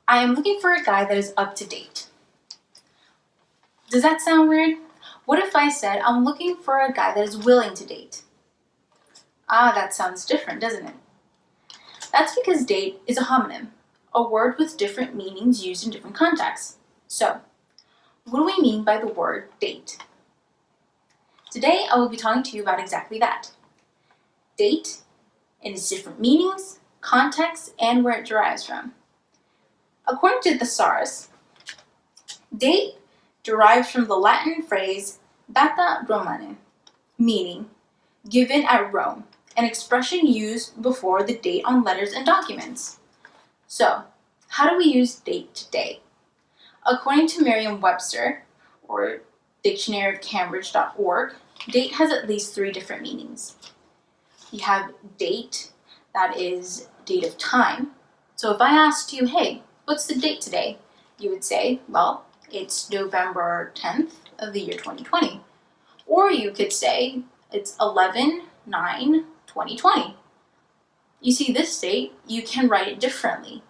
I am looking for a guy that is up to date. Does that sound weird? What if I said I'm looking for a guy that is willing to date? Ah, that sounds different, doesn't it? That's because date is a homonym, a word with different meanings used in different contexts. So, what do we mean by the word date? Today, I will be talking to you about exactly that. Date and its different meanings, contexts, and where it derives from. According to the thesaurus, date derives from the Latin phrase data Romane, meaning given at Rome, an expression used before the date on letters and documents. So, how do we use date today? According to Merriam-Webster, or dictionaryofcambridge.org, date has at least 3 different meanings. You have date, that is date of time. So if I asked you, hey, what's the date today? You would say, well, it's November 10th of the year 2020. Or you could say, it's 11/9/2020. You see, this date, you can write it differently.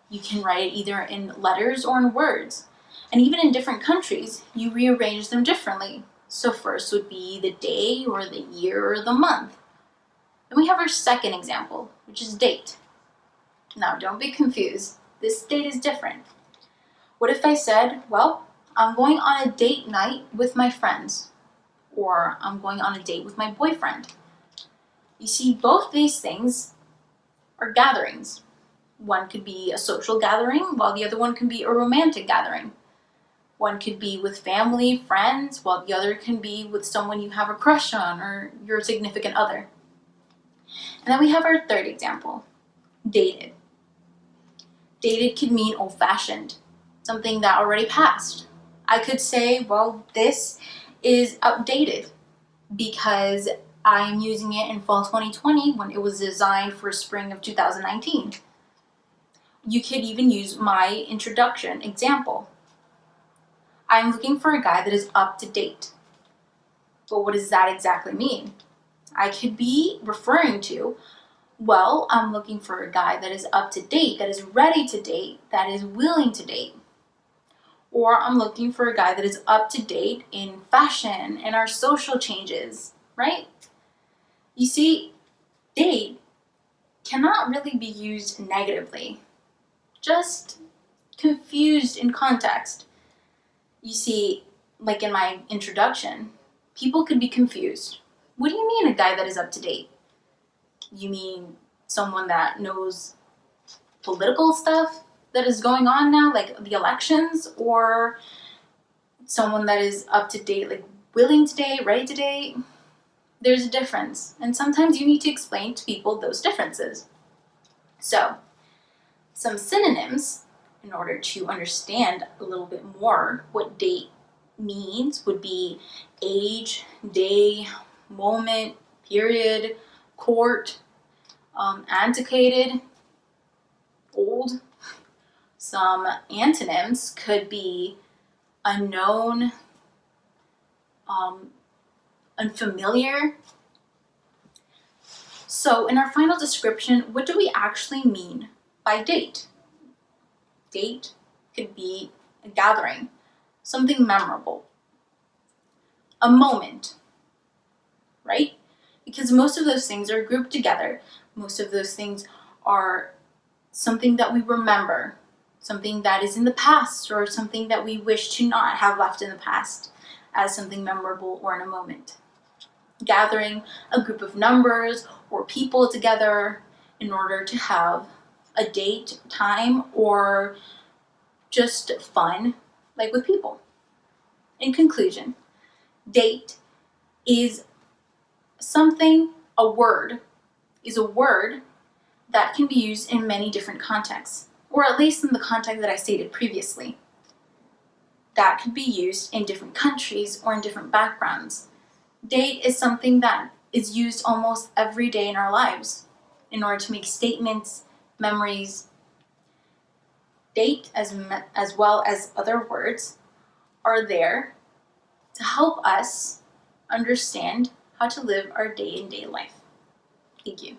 You can write it either in letters or in words. And even in different countries, you rearrange them differently. So first would be the day or the year or the month. Then we have our second example, which is date. Now, don't be confused. This date is different. What if I said, well, I'm going on a date night with my friends, or I'm going on a date with my boyfriend? You see, both these things are gatherings. One could be a social gathering, while the other one can be a romantic gathering. One could be with family, friends, while the other can be with someone you have a crush on or your significant other. And then we have our third example, dated. Dated could mean old-fashioned, something that already passed. I could say, well, this is outdated because I'm using it in fall 2020 when it was designed for spring of 2019. You could even use my introduction example. I'm looking for a guy that is up to date. But what does that exactly mean? I could be referring to, well, I'm looking for a guy that is up to date, that is ready to date, that is willing to date. Or I'm looking for a guy that is up to date in fashion and our social changes, right? You see, date cannot really be used negatively, just confused in context. You see, like in my introduction, people could be confused. What do you mean a guy that is up to date? You mean someone that knows political stuff that is going on now, like the elections, or someone that is up to date, like willing to date, ready to date? There's a difference, and sometimes you need to explain to people those differences. So, some synonyms in order to understand a little bit more what date means would be age, day, moment, period, court, antiquated, old. Some antonyms could be unknown, unfamiliar. So in our final description, what do we actually mean by date? Date could be a gathering, something memorable, a moment, right? Because most of those things are grouped together. Most of those things are something that we remember, something that is in the past, or something that we wish to not have left in the past as something memorable or in a moment. Gathering a group of numbers or people together in order to have a date, time, or just fun, like with people. In conclusion, date is a word that can be used in many different contexts, or at least in the context that I stated previously. That could be used in different countries or in different backgrounds. Date is something that is used almost every day in our lives in order to make statements, memories. Date, as well as other words, are there to help us understand how to live our day-to-day life. Thank you.